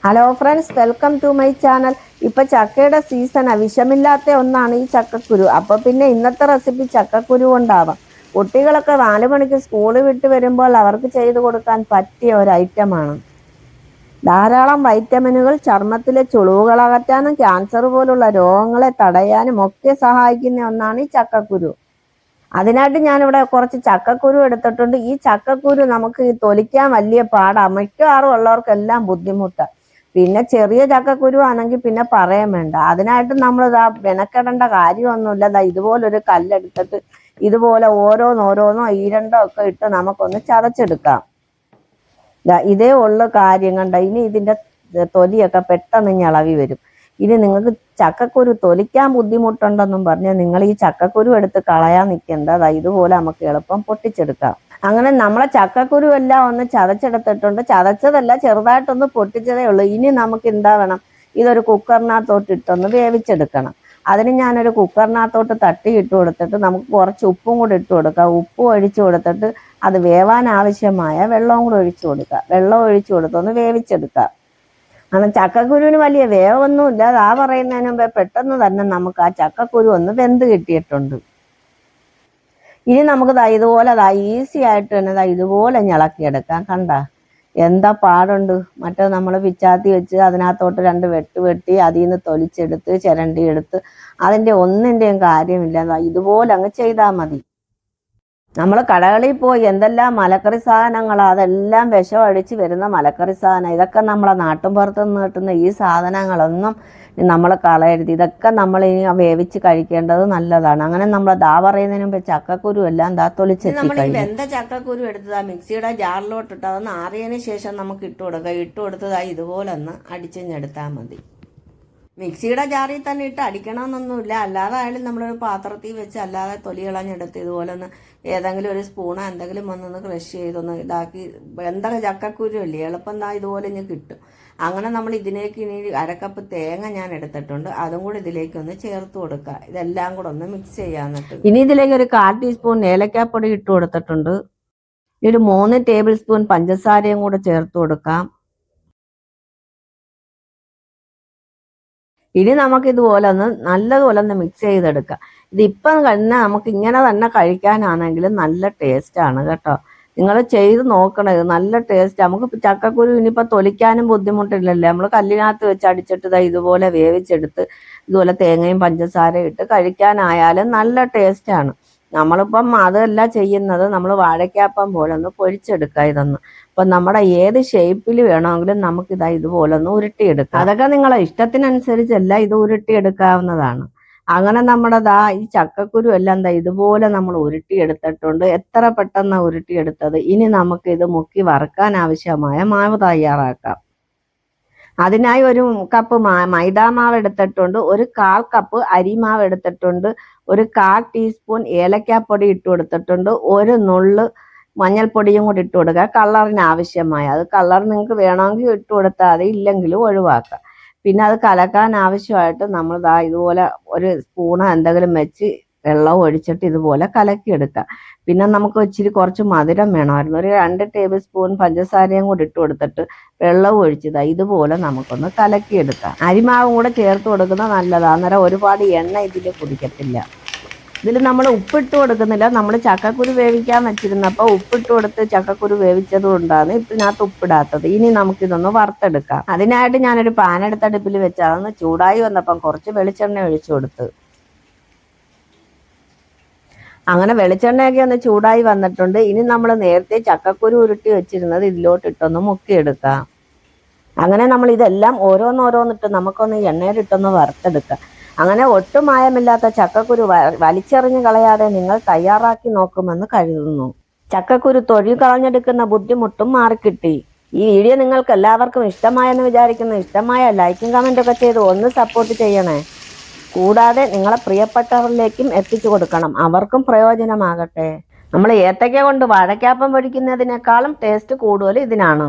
Hello friends, welcome to my channel. ഇപ്പൊ ചക്കയുടെ സീസണാ. വിഷമില്ലാത്ത ഒന്നാണ് ഈ ചക്കക്കുരു. അപ്പൊ പിന്നെ ഇന്നത്തെ റെസിപ്പി ചക്കക്കുരു കൊണ്ടാവാം. കുട്ടികളൊക്കെ 4 മണിക്ക് സ്കൂൾ വിട്ട് വരുമ്പോൾ അവർക്ക് ചെയ്തു കൊടുക്കാൻ പറ്റിയ ഒരു ഐറ്റമാണ്. ധാരാളം വൈറ്റമിനുകൾ, ചർമ്മത്തിലെ ചുളിവുകൾ അകറ്റാനും ക്യാൻസർ പോലുള്ള രോഗങ്ങളെ തടയാനും ഒക്കെ സഹായിക്കുന്ന ഒന്നാണ് ഈ ചക്കക്കുരു. അതിനായിട്ട് ഞാനിവിടെ കുറച്ച് ചക്കക്കുരു എടുത്തിട്ടുണ്ട്. ഈ ചക്കക്കുരു നമുക്ക് തൊലിക്കാൻ വലിയ പാടാ. മിക്കവാറും ഉള്ളവർക്കെല്ലാം ബുദ്ധിമുട്ടാണ്. പിന്നെ ചെറിയ ചക്കക്കുരു ആണെങ്കിൽ പിന്നെ പറയാൻ വേണ്ട. അതിനായിട്ട് നമ്മൾ മെനക്കെടേണ്ട കാര്യമൊന്നുമില്ല. ഇതുപോലൊരു കല്ലെടുത്തിട്ട് ഇതുപോലെ ഓരോന്നോ ഈരണ്ടോ ഒക്കെ ഇട്ട് നമുക്കൊന്ന് ചതച്ചെടുക്കാം. ഇതേ ഉള്ള കാര്യം കണ്ട. ഇനി ഇതിന്റെ തൊലിയൊക്കെ പെട്ടെന്ന് ഇളകി വരും. ഇനി നിങ്ങൾക്ക് ചക്കക്കുരു തൊലിക്കാൻ ബുദ്ധിമുട്ടുണ്ടെന്നും പറഞ്ഞ് നിങ്ങൾ ഈ ചക്കക്കുരു എടുത്ത് കളയാൻ നിൽക്കേണ്ടത്. ഇതുപോലെ നമുക്ക് എളുപ്പം പൊട്ടിച്ചെടുക്കാം. അങ്ങനെ നമ്മളെ ചക്കക്കുരു എല്ലാം ഒന്ന് ചതച്ചെടുത്തിട്ടുണ്ട്. ചതച്ചതല്ല, ചെറുതായിട്ടൊന്ന് പൊട്ടിച്ചതേ ഉള്ളൂ. ഇനി നമുക്ക് എന്താ വേണം, ഇതൊരു കുക്കറിനകത്തോട്ട് ഇട്ടൊന്ന് വേവിച്ചെടുക്കണം. അതിന് ഞാനൊരു കുക്കറിനകത്തോട്ട് തട്ടി ഇട്ട് കൊടുത്തിട്ട് നമുക്ക് കുറച്ച് ഉപ്പും കൂടി ഇട്ട് കൊടുക്കാം. ഉപ്പും ഒഴിച്ചു കൊടുത്തിട്ട് അത് വേവാൻ ആവശ്യമായ വെള്ളവും കൂടി ഒഴിച്ചു കൊടുക്കുക. വെള്ളം ഒഴിച്ചു കൊടുത്തൊന്ന് വേവിച്ചെടുക്കുക. കാരണം ചക്കക്കുരുവിന് വലിയ വേവൊന്നുമില്ല. പറയുന്നതിന് മുമ്പേ പെട്ടെന്ന് തന്നെ നമുക്ക് ആ ചക്കക്കുരു ഒന്ന് വെന്ത് കിട്ടിയിട്ടുണ്ട്. ഇനി നമുക്ക് ഇതുപോലെ ഈസി ആയിട്ട് തന്നെ ഇതുപോലെ ഇളക്കിയെടുക്കാം. കണ്ട എന്താ പാടുണ്ട്. മറ്റേ നമ്മൾ പിച്ചാത്തി വെച്ച് അതിനകത്തോട്ട് 2 വെട്ട് വെട്ടി അതിൽ നിന്ന് തൊലിച്ചെടുത്ത് ചിരണ്ടി എടുത്ത് അതിൻ്റെ ഒന്നിൻ്റെയും കാര്യമില്ല. ഇതുപോലെ അങ്ങ് ചെയ്താൽ മതി. നമ്മൾ കടകളിൽ പോയി എന്തെല്ലാം മലക്കറി സാധനങ്ങളാണ്, അതെല്ലാം വിഷം അടിച്ച് വരുന്ന മലക്കറി സാധനം. ഇതൊക്കെ നമ്മളെ നാട്ടിൻപുറത്ത് നിന്ന് കിട്ടുന്ന ഈ സാധനങ്ങളൊന്നും നമ്മൾ കളയരുത്. ഇതൊക്കെ നമ്മൾ ഇനി വേവിച്ച് കഴിക്കേണ്ടത് നല്ലതാണ്. അങ്ങനെ നമ്മൾ പറയുന്നതിന് മുമ്പ് ചക്കക്കുരു എല്ലാം തൊലിച്ചെത്തി നമ്മൾ ഈ വെന്ത ചക്കക്കുരു എടുത്തതാ മിക്സിയുടെ ജാറിലോട്ടിട്ട് അതൊന്ന് ആറിയതിന് ശേഷം നമുക്ക് ഇട്ട് കൊടുത്തതായി ഇതുപോലെ ഒന്ന് അടിച്ചെടുത്താൽ മതി. മിക്സിയുടെ ജാറിൽ തന്നെ ഇട്ട് അടിക്കണമെന്നൊന്നുമില്ല. അല്ലാതെ ആയാലും നമ്മളൊരു പാത്രത്തിൽ വെച്ച് അല്ലാതെ തൊലി കളഞ്ഞെടുത്ത് ഇതുപോലെ ഒന്ന് ഏതെങ്കിലും ഒരു സ്പൂണോ എന്തെങ്കിലും ഒന്നൊന്ന് ക്രഷ് ചെയ്തൊന്ന് ഇതാക്കി എന്തൊക്കെ ചക്കക്കുരു അല്ലേ എളുപ്പം ഇതുപോലെ ഇനി കിട്ടും. അങ്ങനെ നമ്മൾ ഇതിലേക്ക് ഇനി 1/2 കപ്പ് തേങ്ങ ഞാൻ എടുത്തിട്ടുണ്ട്. അതും കൂടി ഇതിലേക്ക് ഒന്ന് ചേർത്ത് കൊടുക്കുക. ഇതെല്ലാം കൂടെ ഒന്ന് മിക്സ് ചെയ്യാന്നിട്ട് ഇനി ഇതിലേക്ക് ഒരു 1/4 ടീസ്പൂൺ ഏലക്കാപ്പൊടി ഇട്ട് കൊടുത്തിട്ടുണ്ട്. ഒരു 3 ടേബിൾ സ്പൂൺ പഞ്ചസാരയും കൂടെ ചേർത്ത് കൊടുക്കാം. ഇനി നമുക്ക് ഇതുപോലെ നല്ലതുപോലെ ഒന്ന് മിക്സ് ചെയ്തെടുക്കാം. ഇതിപ്പം തന്നെ നമുക്ക് ഇങ്ങനെ തന്നെ കഴിക്കാനാണെങ്കിൽ നല്ല ടേസ്റ്റാണ് കേട്ടോ. നിങ്ങൾ ചെയ്ത് നോക്കണം. ഇത് നല്ല ടേസ്റ്റ്. നമുക്ക് ചക്കക്കുരു ഇനിയിപ്പോൾ തൊലിക്കാനും ബുദ്ധിമുട്ടില്ലല്ലേ. നമ്മൾ കല്ലിനകത്ത് വെച്ച് അടിച്ചിട്ട് ഇതുപോലെ വേവിച്ചെടുത്ത് ഇതുപോലെ തേങ്ങയും പഞ്ചസാരയും ഇട്ട് കഴിക്കാനായാലും നല്ല ടേസ്റ്റാണ്. നമ്മളിപ്പം അതല്ല ചെയ്യുന്നത്, നമ്മൾ വാഴയ്ക്കാപ്പം പോലെ ഒന്ന് പൊരിച്ചെടുക്കുക ഇതൊന്ന്. അപ്പം നമ്മുടെ ഏത് ഷേപ്പിൽ വേണമെങ്കിലും നമുക്ക് ഇതുപോലെ ഒന്ന് ഉരുട്ടിയെടുക്കാം. അതൊക്കെ നിങ്ങളെ ഇഷ്ടത്തിനനുസരിച്ചല്ല ഇത് ഉരുട്ടിയെടുക്കാവുന്നതാണ്. അങ്ങനെ നമ്മുടെ ഈ ചക്കക്കുരു എല്ലാം ഇതുപോലെ നമ്മൾ ഉരുട്ടിയെടുത്തിട്ടുണ്ട്. എത്ര പെട്ടെന്ന് ഉരുട്ടിയെടുത്തത്. ഇനി നമുക്ക് ഇത് മുക്കി വറുക്കാൻ ആവശ്യമായ മാവ് തയ്യാറാക്കാം. അതിനായി ഒരു കപ്പ് മൈദാമാവ് എടുത്തിട്ടുണ്ട്. ഒരു 1/4 കപ്പ് അരിമാവ് എടുത്തിട്ടുണ്ട്. ഒരു 1/4 ടീസ്പൂൺ ഏലക്കാപ്പൊടി ഇട്ട് കൊടുത്തിട്ടുണ്ട്. ഒരു നുള്ള് മഞ്ഞൾപ്പൊടിയും കൂടി ഇട്ട് കൊടുക്കുക, കളറിന് ആവശ്യമായ. അത് കളർ നിങ്ങൾക്ക് വേണമെങ്കിൽ ഇട്ട് കൊടുത്താൽ മതി, ഇല്ലെങ്കിലും ഒഴിവാക്കുക. പിന്നെ അത് കലക്കാൻ ആവശ്യമായിട്ട് നമ്മൾ ഇതുപോലെ ഒരു സ്പൂണ് എന്തെങ്കിലും വെച്ച് വെള്ളം ഒഴിച്ചിട്ട് ഇതുപോലെ കലക്കിയെടുക്കുക. പിന്നെ നമുക്ക് ഇച്ചിരി കുറച്ച് മധുരം വേണമായിരുന്നു. ഒരു 2 ടേബിൾ സ്പൂൺ പഞ്ചസാരയും കൂടി ഇട്ട് കൊടുത്തിട്ട് വെള്ളം ഒഴിച്ചത് ഇതുപോലെ നമുക്കൊന്ന് കലക്കിയെടുക്കാം. അരിമാവും കൂടെ ചേർത്ത് കൊടുക്കുന്നത് നല്ലതാണ്. അന്നേരം ഒരുപാട് എണ്ണ ഇതിൽ കുടിക്കത്തില്ല. ഇതിൽ നമ്മൾ ഉപ്പിട്ട് കൊടുക്കുന്നില്ല. നമ്മൾ ചക്കക്കുരു വേവിക്കാൻ വെച്ചിരുന്നപ്പോൾ ഉപ്പിട്ട് കൊടുത്ത് ചക്കക്കുരു വേവിച്ചത് കൊണ്ടാണ് ഇതിനകത്ത് ഉപ്പിടാത്തത്. ഇനി നമുക്കിതൊന്ന് വറുത്തെടുക്കാം. അതിനായിട്ട് ഞാനൊരു പാൻ എടുത്ത് അടുപ്പിൽ വെച്ച് അതൊന്ന് ചൂടായി വന്നപ്പം കുറച്ച് വെളിച്ചെണ്ണ ഒഴിച്ചു കൊടുത്ത് അങ്ങനെ വെളിച്ചെണ്ണയൊക്കെ ഒന്ന് ചൂടായി വന്നിട്ടുണ്ട്. ഇനി നമ്മൾ നേരത്തെ ചക്കക്കുരു ഉരുട്ടി വെച്ചിരുന്നത് ഇതിലോട്ടിട്ടൊന്ന് മുക്കിയെടുക്കാം. അങ്ങനെ നമ്മൾ ഇതെല്ലാം ഓരോന്നോരോന്നിട്ട് നമുക്കൊന്ന് എണ്ണയിലിട്ടൊന്ന് വറുത്തെടുക്കാം. അങ്ങനെ ഒട്ടും മായമില്ലാത്ത ചക്കക്കുരു വലിച്ചെറിഞ്ഞ് കളയാതെ നിങ്ങൾ തയ്യാറാക്കി നോക്കുമെന്ന് കരുതുന്നു. ചക്കക്കുരു തൊലി കളഞ്ഞെടുക്കുന്ന ബുദ്ധിമുട്ടും മാറിക്കിട്ടി. ഈ വീഡിയോ നിങ്ങൾക്ക് എല്ലാവർക്കും ഇഷ്ടമായെന്ന് വിചാരിക്കുന്നു. ഇഷ്ടമായ ലൈക്കും കമൻറ്റൊക്കെ ചെയ്ത് ഒന്ന് സപ്പോർട്ട് ചെയ്യണേ. കൂടാതെ നിങ്ങളെ പ്രിയപ്പെട്ടവരിലേക്കും എത്തിച്ചു കൊടുക്കണം, അവർക്കും പ്രയോജനമാകട്ടെ. നമ്മൾ ഏത്തയ്ക്ക കൊണ്ട് വാഴയ്ക്കാപ്പം പൊരിക്കുന്നതിനേക്കാളും ടേസ്റ്റ് കൂടുതൽ ഇതിനാണ്.